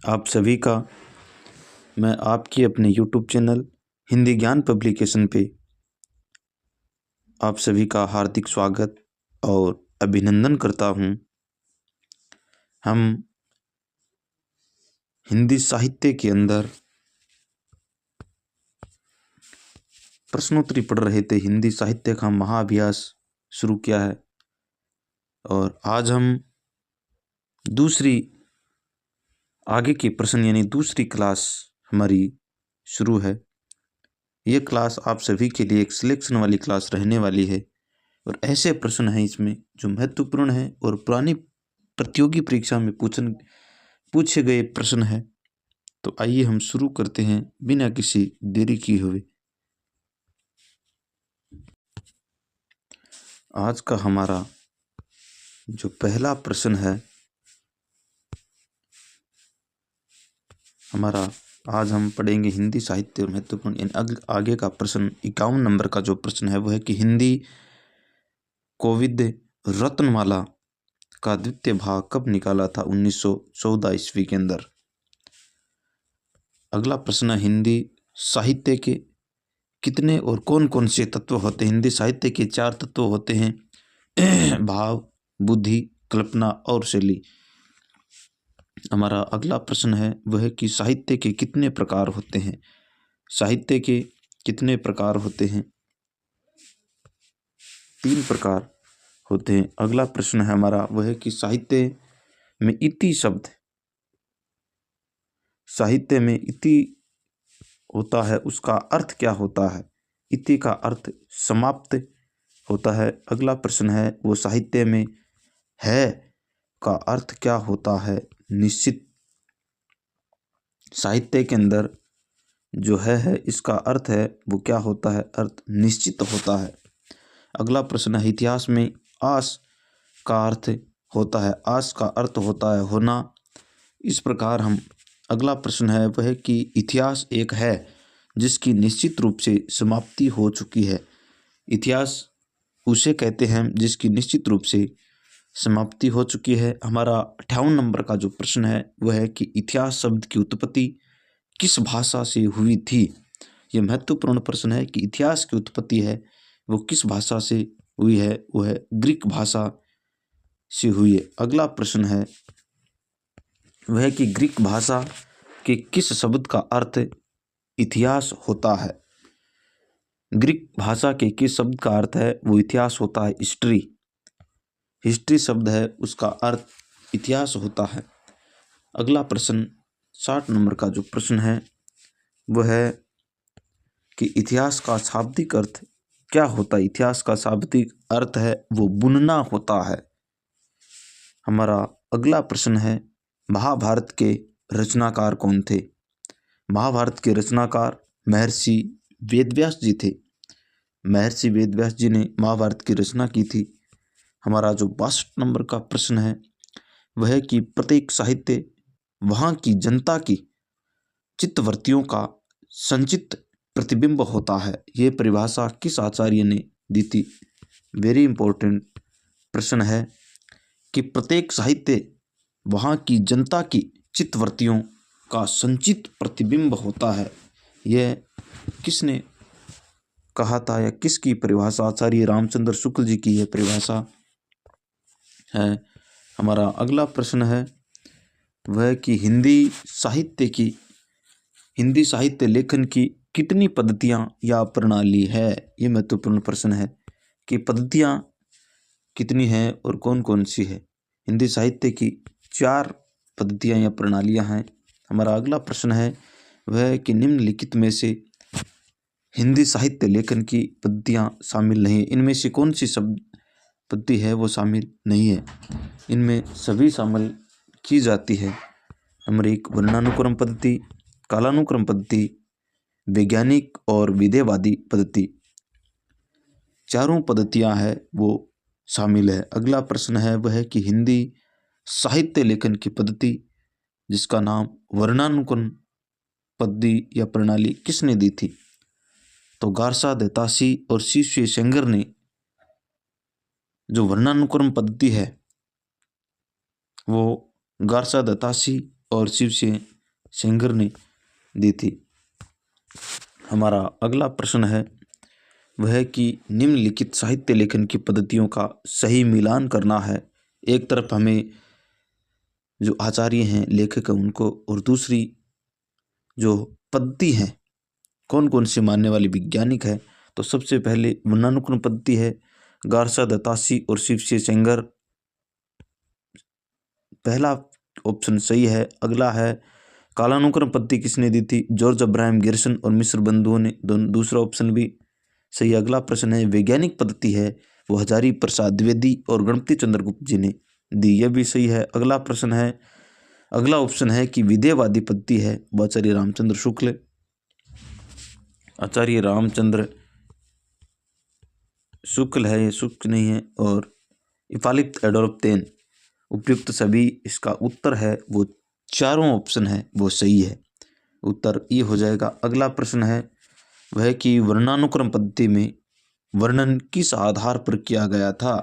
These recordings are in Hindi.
आप सभी का मैं आपके अपने यूट्यूब चैनल हिंदी ज्ञान पब्लिकेशन पे आप सभी का हार्दिक स्वागत और अभिनंदन करता हूँ। हम हिंदी साहित्य के अंदर प्रश्नोत्तरी पढ़ रहे थे। हिंदी साहित्य का महाअभ्यास शुरू किया है और आज हम दूसरी आगे के प्रश्न यानी दूसरी क्लास हमारी शुरू है। ये क्लास आप सभी के लिए एक सिलेक्शन वाली क्लास रहने वाली है और ऐसे प्रश्न हैं इसमें जो महत्वपूर्ण हैं और पुरानी प्रतियोगी परीक्षा में पूछे गए प्रश्न हैं। तो आइए हम शुरू करते हैं बिना किसी देरी किए हुए। आज का हमारा जो पहला प्रश्न है आज हम पढ़ेंगे हिंदी साहित्य और महत्वपूर्ण आगे का प्रश्न 51 नंबर का जो प्रश्न है वो है कि हिंदी कोविद रत्नमाला का द्वितीय भाग कब निकाला था 1914 ईस्वी के अंदर। अगला प्रश्न, हिंदी साहित्य के कितने और कौन कौन से तत्व होते हैं। हिंदी साहित्य के 4 तत्व होते हैं भाव, बुद्धि, कल्पना और शैली। हमारा अगला प्रश्न है वह है कि साहित्य के कितने प्रकार होते हैं। साहित्य के कितने प्रकार होते हैं। 3 प्रकार होते हैं। अगला प्रश्न है हमारा वह है कि साहित्य में इति शब्द, साहित्य में इति होता है उसका अर्थ क्या होता है। इति का अर्थ समाप्त होता है। अगला प्रश्न है वो साहित्य में है का अर्थ क्या होता है। निश्चित, साहित्य के अंदर जो है इसका अर्थ है वो क्या होता है, अर्थ निश्चित होता है। अगला प्रश्न है इतिहास में आस का अर्थ होता है, आस का अर्थ होता है होना। इस प्रकार हम अगला प्रश्न है वह है कि इतिहास एक है जिसकी निश्चित रूप से समाप्ति हो चुकी है। इतिहास उसे कहते हैं जिसकी निश्चित रूप से समाप्ति हो चुकी है। हमारा 58 नंबर का जो प्रश्न है वह है कि इतिहास शब्द की उत्पत्ति किस भाषा से हुई थी। यह महत्वपूर्ण प्रश्न है कि इतिहास की उत्पत्ति है वो किस भाषा से हुई है, वो है ग्रीक भाषा से हुई है। अगला प्रश्न है वह है कि ग्रीक भाषा के किस शब्द का अर्थ इतिहास होता है। ग्रीक भाषा के किस शब्द का अर्थ है वो इतिहास होता है, हिस्ट्री। हिस्ट्री शब्द है उसका अर्थ इतिहास होता है। अगला प्रश्न 60 नंबर का जो प्रश्न है वह है कि इतिहास का शाब्दिक अर्थ क्या होता है। इतिहास का शाब्दिक अर्थ है वो बुनना होता है। हमारा अगला प्रश्न है महाभारत के रचनाकार कौन थे। महाभारत के रचनाकार महर्षि वेदव्यास जी थे। महर्षि वेदव्यास जी ने महाभारत की रचना की थी। हमारा जो 62 नंबर का प्रश्न है वह है कि प्रत्येक साहित्य वहाँ की जनता की चित्तवृत्तियों का संचित प्रतिबिंब होता है। ये परिभाषा किस आचार्य ने दी थी। वेरी इंपॉर्टेंट प्रश्न है कि प्रत्येक साहित्य वहाँ की जनता की चित्तवृत्तियों का संचित प्रतिबिंब होता है। यह किसने कहा था या किसकी परिभाषा, आचार्य रामचंद्र शुक्ल जी की यह परिभाषा है। हमारा अगला प्रश्न है वह कि हिंदी साहित्य लेखन की कितनी पद्धतियाँ या प्रणाली है। ये महत्वपूर्ण प्रश्न है कि पद्धतियाँ कितनी हैं और कौन कौन सी है। हिंदी साहित्य की 4 पद्धतियाँ या प्रणालियाँ हैं। हमारा अगला प्रश्न है वह है कि निम्नलिखित में से हिंदी साहित्य लेखन की पद्धतियाँ शामिल नहीं है। इनमें से कौन सी शब्द पद्धति है वो शामिल नहीं है। इनमें सभी शामिल की जाती है। हमारी एक वर्णानुक्रम पद्धति, कालानुक्रम पद्धति, वैज्ञानिक और विधेयवादी पद्धति, चारों पद्धतियाँ हैं वो शामिल है। अगला प्रश्न है वह है कि हिंदी साहित्य लेखन की पद्धति जिसका नाम वर्णानुक्रम पद्धति या प्रणाली किसने दी थी। तो गारसा दत्तासी और शिव सेंगर ने जो वर्णानुक्रम पद्धति है वो गारसा दत्तासी और शिव सेंगर ने दी थी। हमारा अगला प्रश्न है वह है कि निम्नलिखित साहित्य लेखन की पद्धतियों का सही मिलान करना है। एक तरफ हमें जो आचार्य हैं, लेखक हैं उनको, और दूसरी जो पद्धति हैं कौन कौन सी मानने वाली वैज्ञानिक है। तो सबसे पहले वर्णानुक्रम पद्धति है, गारसा दत्तासी और शिवसी सेंगर, पहला ऑप्शन सही है। अगला है कालानुक्रम पद्धति किसने दी थी, जॉर्ज अब्राहम गिब्सन और मिस्र बंधुओं ने, दूसरा ऑप्शन भी सही। अगला प्रश्न है वैज्ञानिक पद्धति है वो हजारी प्रसाद द्विवेदी और गणपति चंद्रगुप्त जी ने दी, यह भी सही है। अगला प्रश्न है, अगला ऑप्शन है कि विधेयवादी पद्धति है वो आचार्य रामचंद्र शुक्ल, आचार्य रामचंद्र शुक्ल है, ये शुक्ल नहीं है, और इफालिप्त एडोल्फ तेन, उपयुक्त सभी इसका उत्तर है वो चारों ऑप्शन है वो सही है, उत्तर ये हो जाएगा। अगला प्रश्न है वह कि वर्णानुक्रम पद्धति में वर्णन किस आधार पर किया गया था।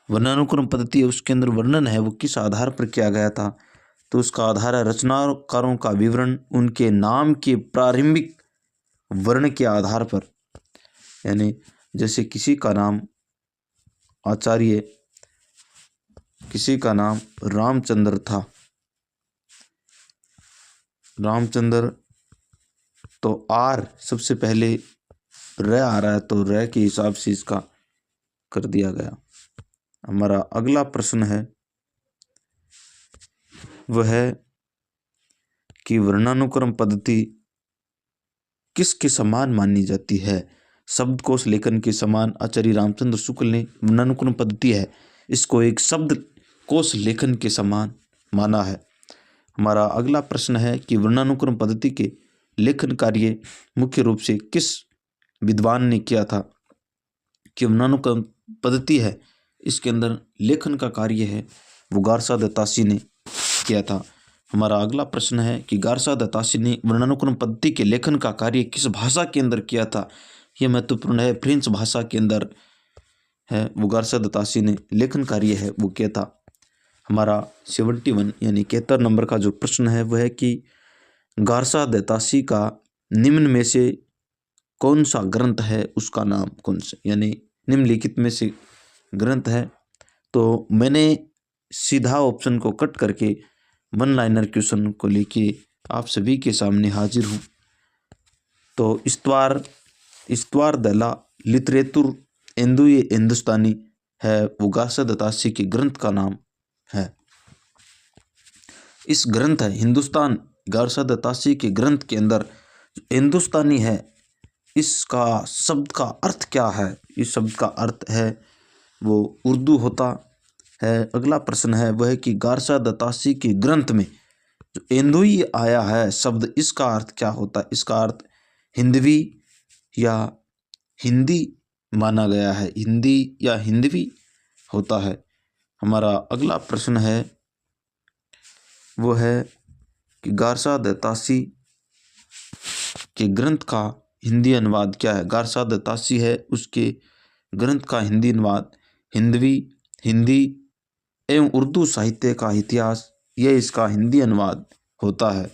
वर्णानुक्रम पद्धति है उसके अंदर वर्णन है वो किस आधार पर किया गया था, तो उसका आधार है रचनाकारों का विवरण उनके नाम के प्रारंभिक वर्ण के आधार पर, यानी जैसे किसी का नाम आचार्य, किसी का नाम रामचंद्र था, रामचंद्र, तो आर सबसे पहले र आ रहा है तो र के हिसाब से इसका कर दिया गया। हमारा अगला प्रश्न है वह है कि वर्णानुक्रम पद्धति किसके समान मानी जाती है। शब्दकोश लेखन के समान आचार्य रामचंद्र शुक्ल ने वर्णानुक्रम पद्धति है इसको एक शब्दकोश लेखन के समान माना है। हमारा अगला प्रश्न है कि वर्णानुक्रम पद्धति के लेखन कार्य मुख्य रूप से किस विद्वान ने किया था, कि वर्णानुक्रम पद्धति है इसके अंदर लेखन का कार्य है वो गारसा दत्तासी ने किया था। हमारा अगला प्रश्न है कि गारसा दत्तासी ने वर्णानुक्रम पद्धति के लेखन का कार्य किस भाषा के अंदर किया था, यह महत्वपूर्ण है, फ्रेंच भाषा के अंदर है वो गारसा दत्तासी ने लेखन कार्य है वो किया था। हमारा 71 यानी 71 नंबर का जो प्रश्न है वह है कि गारसा दत्तासी का निम्न में से कौन सा ग्रंथ है उसका नाम कौन सा, यानी निम्नलिखित में से ग्रंथ है, तो मैंने सीधा ऑप्शन को कट करके वन लाइनर क्वेश्चन को लेके आप सभी के सामने हाजिर हूँ। तो इस्तवार दला लिटरेतुर एंदुए हिंदुस्तानी है वो गारसा दत्तासी के ग्रंथ का नाम है। इस ग्रंथ है हिंदुस्तान गारसा दत्तासी के ग्रंथ के अंदर हिंदुस्तानी है इसका शब्द का अर्थ क्या है, इस शब्द का अर्थ है वो उर्दू होता है। अगला प्रश्न है वह कि गारसा दत्तासी के ग्रंथ में जो एंदुई आया है शब्द इसका अर्थ क्या होता है, इसका अर्थ हिंदवी या हिंदी माना गया है, हिंदी या हिंदवी होता है। हमारा अगला प्रश्न है वो है कि गारसा दत्तासी के ग्रंथ का हिंदी अनुवाद क्या है। गारसा दत्तासी है उसके ग्रंथ का हिंदी अनुवाद हिंदवी, हिंदी एवं उर्दू साहित्य का इतिहास, यह इसका हिंदी अनुवाद होता है।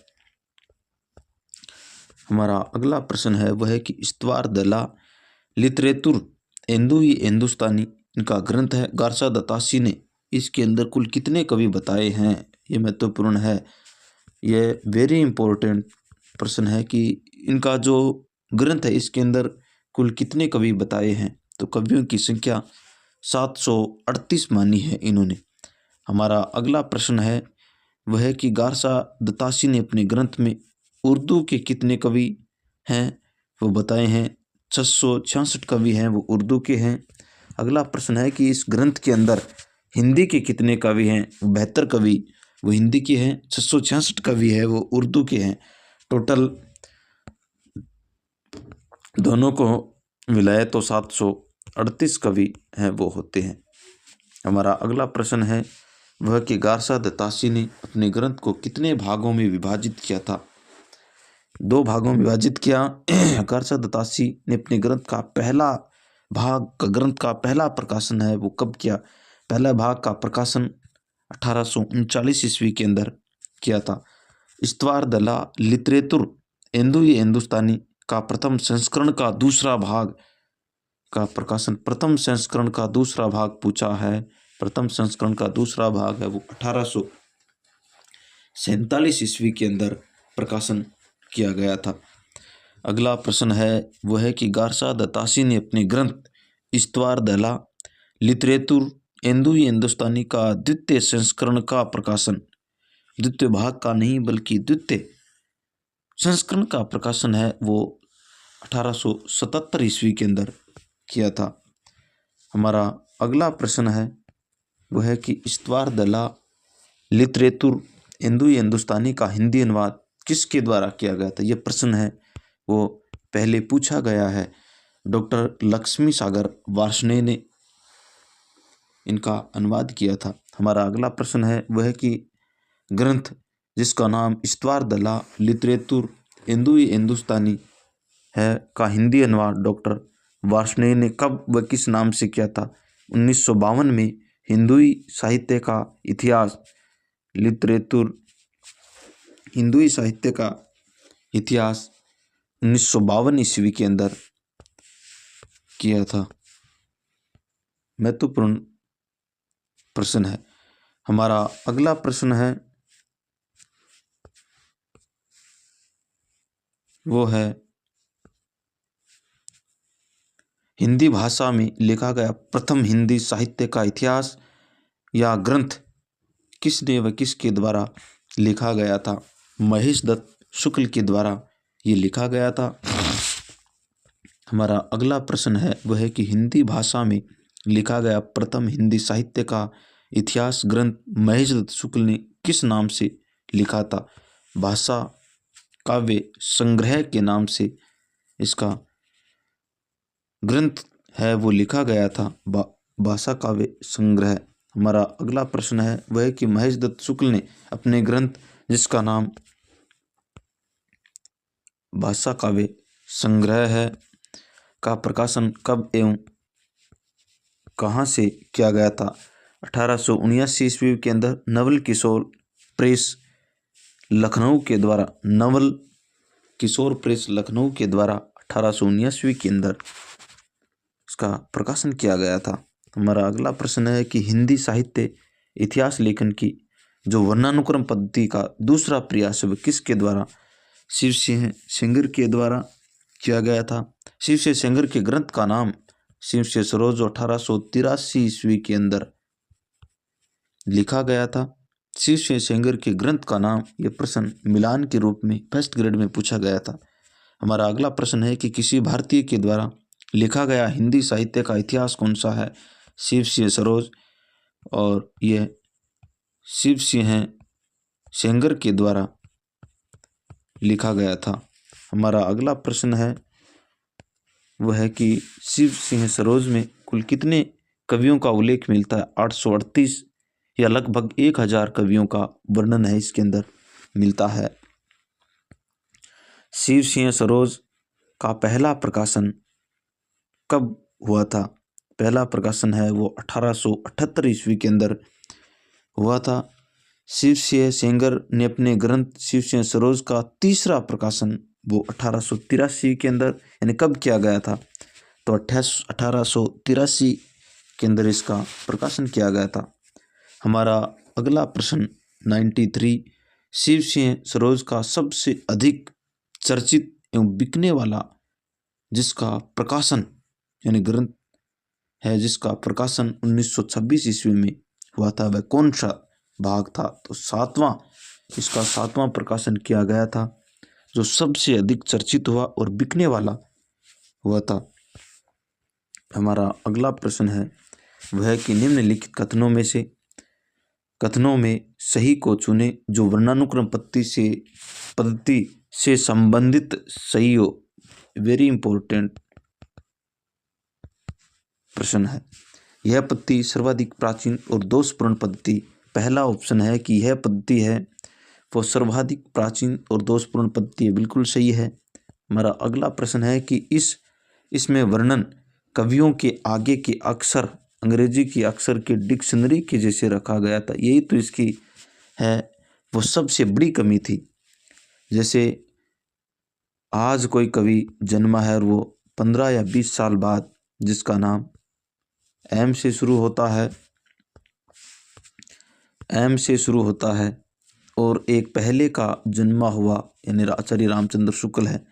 हमारा अगला प्रश्न है वह है कि इस्तवार दला लिटरेतुर एंदुई हिंदुस्तानी इनका ग्रंथ है गारसा दत्तासी ने इसके अंदर कुल कितने कवि बताए हैं, ये महत्वपूर्ण है, ये वेरी इंपॉर्टेंट प्रश्न है कि इनका जो ग्रंथ है इसके अंदर कुल कितने कवि बताए हैं, तो कवियों की संख्या 738 मानी है इन्होंने। हमारा अगला प्रश्न है वह है कि गारसा दत्तासी ने अपने ग्रंथ में उर्दू के कितने कवि हैं वो बताए हैं, 666 कवि हैं वो उर्दू के हैं। अगला प्रश्न है कि इस ग्रंथ के अंदर हिंदी के कितने कवि हैं, 72 कवि वो हिंदी के हैं, 666 कवि है वो उर्दू के हैं। टोटल दोनों को मिलाए तो 738 कवि हैं वो होते हैं। हमारा अगला प्रश्न है वह कि गारसा दत्तासी ने अपने ग्रंथ को कितने भागों में विभाजित किया था, 2 भागों में विभाजित किया। गारसा दत्तासी ने अपने ग्रंथ का पहला प्रकाशन है वो कब किया, पहला भाग का प्रकाशन 1839 ईस्वी के अंदर किया था। इस्तवार दला लिटरेतुर हिंदुई हिंदुस्तानी का प्रथम संस्करण का दूसरा भाग का प्रकाशन, प्रथम संस्करण का दूसरा भाग पूछा है। प्रथम संस्करण का दूसरा भाग है वो 1847 ईस्वी के अंदर प्रकाशन किया गया था। अगला प्रश्न है वो है कि गारसा दत्तासी ने अपने ग्रंथ इस्तवार दला लिटरेतुर हिंदुई हिंदुस्तानी का द्वितीय संस्करण का प्रकाशन, द्वितीय भाग का नहीं बल्कि द्वितीय संस्करण का प्रकाशन है वो 1877 ईस्वी के अंदर किया था। हमारा अगला प्रश्न है वो है कि इस्तवार दला लिटरेतुर हिंदुई हिंदुस्तानी का हिंदी अनुवाद किसके द्वारा किया गया था। ये प्रश्न है वो पहले पूछा गया है, डॉक्टर लक्ष्मी सागर वार्ष्णेय ने इनका अनुवाद किया था। हमारा अगला प्रश्न है वह है कि ग्रंथ जिसका नाम इस्तवार दला लिटरेतुर हिंदुई हिंदुस्तानी है का हिंदी अनुवाद डॉक्टर वार्ष्णेय ने कब व किस नाम से किया था। 1952 में हिंदुई साहित्य का इतिहास लिटरेतुर हिंदुई साहित्य का इतिहास 1952 ईस्वी के अंदर किया था। महत्वपूर्ण प्रश्न है। हमारा अगला प्रश्न है वो है हिंदी भाषा में लिखा गया प्रथम हिंदी साहित्य का इतिहास या ग्रंथ किसने व किसके द्वारा लिखा गया था। महेश दत्त शुक्ल के द्वारा ये लिखा गया था। हमारा अगला प्रश्न है वह है कि हिंदी भाषा में लिखा गया प्रथम हिंदी साहित्य का इतिहास ग्रंथ महेश दत्त शुक्ल ने किस नाम से लिखा था। भाषा काव्य संग्रह के नाम से इसका ग्रंथ है वो लिखा गया था, भाषा काव्य संग्रह। हमारा अगला प्रश्न है वह है कि महेश दत्त शुक्ल ने अपने ग्रंथ जिसका नाम भाषा काव्य संग्रह है का प्रकाशन कब एवं कहाँ से किया गया था। 1879 ईस्वी के अंदर नवल किशोर प्रेस लखनऊ के द्वारा, नवल किशोर प्रेस लखनऊ के द्वारा 1879 ईस्वी के अंदर इसका प्रकाशन किया गया था। हमारा अगला प्रश्न है कि हिंदी साहित्य इतिहास लेखन की जो वर्णानुक्रम पद्धति का दूसरा प्रयास है वह किसके द्वारा। शिव सिंह सेंगर के द्वारा किया गया था। शिव सिंह सेंगर के ग्रंथ का नाम शिव सिंह सरोज 1883 ईस्वी के अंदर लिखा गया था। शिव सिंह सेंगर के ग्रंथ का नाम, यह प्रश्न मिलान के रूप में फर्स्ट ग्रेड में पूछा गया था। हमारा अगला प्रश्न है कि किसी भारतीय के द्वारा लिखा गया हिंदी साहित्य का इतिहास कौन सा है। शिव सिंह सरोज और यह शिव सिंह सेंगर के द्वारा लिखा गया था। हमारा अगला प्रश्न है वह है कि शिव सिंह सरोज में कुल कितने कवियों का उल्लेख मिलता है। 838 या लगभग 1000 कवियों का वर्णन है इसके अंदर मिलता है। शिव सिंह सरोज का पहला प्रकाशन कब हुआ था। पहला प्रकाशन है वो 1878 ईस्वी के अंदर हुआ था। शिव सिंह सेंगर ने अपने ग्रंथ शिव सिंह सरोज का तीसरा प्रकाशन वो 1883 के अंदर यानी कब किया गया था, तो 1883 के अंदर इसका प्रकाशन किया गया था। हमारा अगला प्रश्न 93, शिव सिंह सरोज का सबसे अधिक चर्चित एवं बिकने वाला जिसका प्रकाशन यानी ग्रंथ है जिसका प्रकाशन 1926 ईस्वी में हुआ था वह कौन सा भाग था, तो इसका सातवां प्रकाशन किया गया था जो सबसे अधिक चर्चित हुआ और बिकने वाला हुआ था। हमारा अगला प्रश्न है वह है कि निम्नलिखित कथनों में सही को चुने जो वर्णानुक्रम पद्धति से संबंधित सही हो। वेरी इंपॉर्टेंट प्रश्न है। यह पद्धति सर्वाधिक प्राचीन और दोषपूर्ण पद्धति। पहला ऑप्शन है कि यह पद्धति है वो सर्वाधिक प्राचीन और दोषपूर्ण पद्धति है, बिल्कुल सही है। हमारा अगला प्रश्न है कि इसमें वर्णन कवियों के आगे के अक्षर अंग्रेजी के अक्षर के डिक्शनरी के जैसे रखा गया था, यही तो इसकी है वो सबसे बड़ी कमी थी। जैसे आज कोई कवि जन्मा है और वो 15 या 20 साल बाद, जिसका नाम एम से शुरू होता है, एम से शुरू होता है, और एक पहले का जन्मा हुआ यानी आचार्य रामचंद्र शुक्ल है,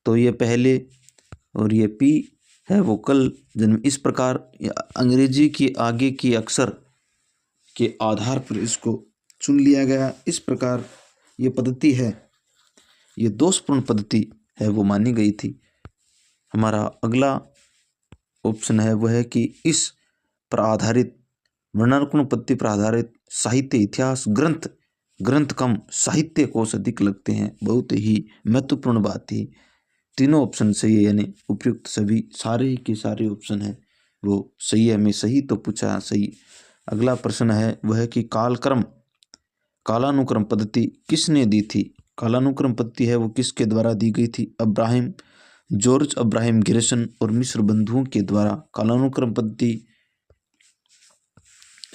तो ये पहले और ये पी है वो कल जन्म। इस प्रकार अंग्रेजी की आगे की अक्षर के आधार पर इसको चुन लिया गया। इस प्रकार ये पद्धति है, ये दोषपूर्ण पद्धति है, वो मानी गई थी। हमारा अगला ऑप्शन है वह है कि इस पर आधारित वर्णानुक्रम पद्धति पर आधारित साहित्य इतिहास ग्रंथ कम, साहित्य कोश अधिक लगते हैं। बहुत ही महत्वपूर्ण बात थी। तीनों ऑप्शन सही है, यानी उपयुक्त सभी सारे के सारे ऑप्शन है वो सही है। हमें सही तो पूछा सही। अगला प्रश्न है वह है कि कालानुक्रम पद्धति किसने दी थी? कालानुक्रम पद्धति है वो किसके द्वारा दी गई थी? जॉर्ज अब्राहम गिरसन और मिस्र बंधुओं के द्वारा कालानुक्रम पद्धति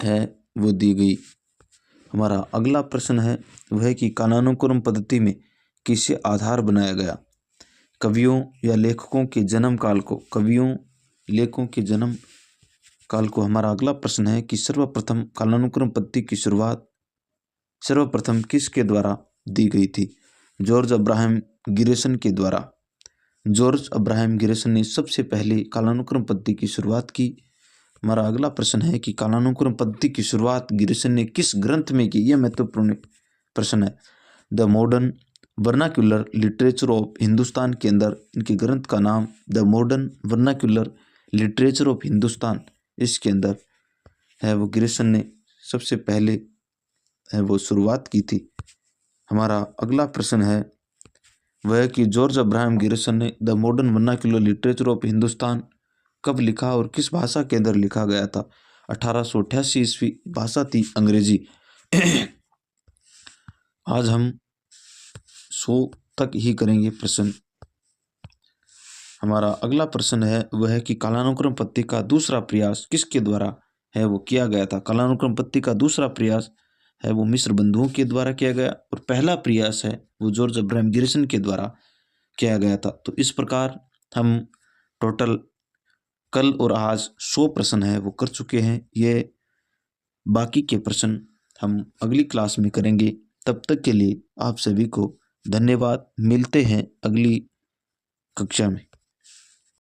है वो दी गई। हमारा अगला प्रश्न है वह है कि कालानुक्रम पद्धति में किसे आधार बनाया गया? कवियों या लेखकों के जन्म काल को। हमारा अगला प्रश्न है कि सर्वप्रथम कालानुक्रम पद्धति की शुरुआत सर्वप्रथम किसके द्वारा दी गई थी? जॉर्ज अब्राहम गिरसन के द्वारा। जॉर्ज अब्राहम गिरसन ने सबसे पहले कालानुक्रम पद्धति की शुरुआत की। हमारा अगला प्रश्न है कि कालानुक्रम पद्धति की शुरुआत गिरसन ने किस ग्रंथ में की? यह महत्वपूर्ण प्रश्न है। The modern vernacular literature of Hindustan के अंदर इनके ग्रंथ का नाम the modern vernacular literature of Hindustan, इसके अंदर है वो गिरसन ने सबसे पहले है वो शुरुआत की थी। हमारा अगला प्रश्न है वह है कि जॉर्ज अब्राहम गिरसन ने the modern vernacular literature of Hindustan कब लिखा और किस भाषा के अंदर लिखा गया था? 1888 ईस्वी। भाषा थी अंग्रेजी। आज हम 100 तक ही करेंगे प्रश्न। हमारा अगला प्रश्न है वह है कि कालानुक्रम पद्धति का दूसरा प्रयास किसके द्वारा है वो किया गया था? कालानुक्रम पद्धति का दूसरा प्रयास है वो मिस्र बंधुओं के द्वारा किया गया और पहला प्रयास है वो जॉर्ज अब्राहम गिरसन के द्वारा किया गया था। तो इस प्रकार हम टोटल कल और आज 100 प्रश्न है वो कर चुके हैं। ये बाकी के प्रश्न हम अगली क्लास में करेंगे। तब तक के लिए आप सभी को धन्यवाद। मिलते हैं अगली कक्षा में।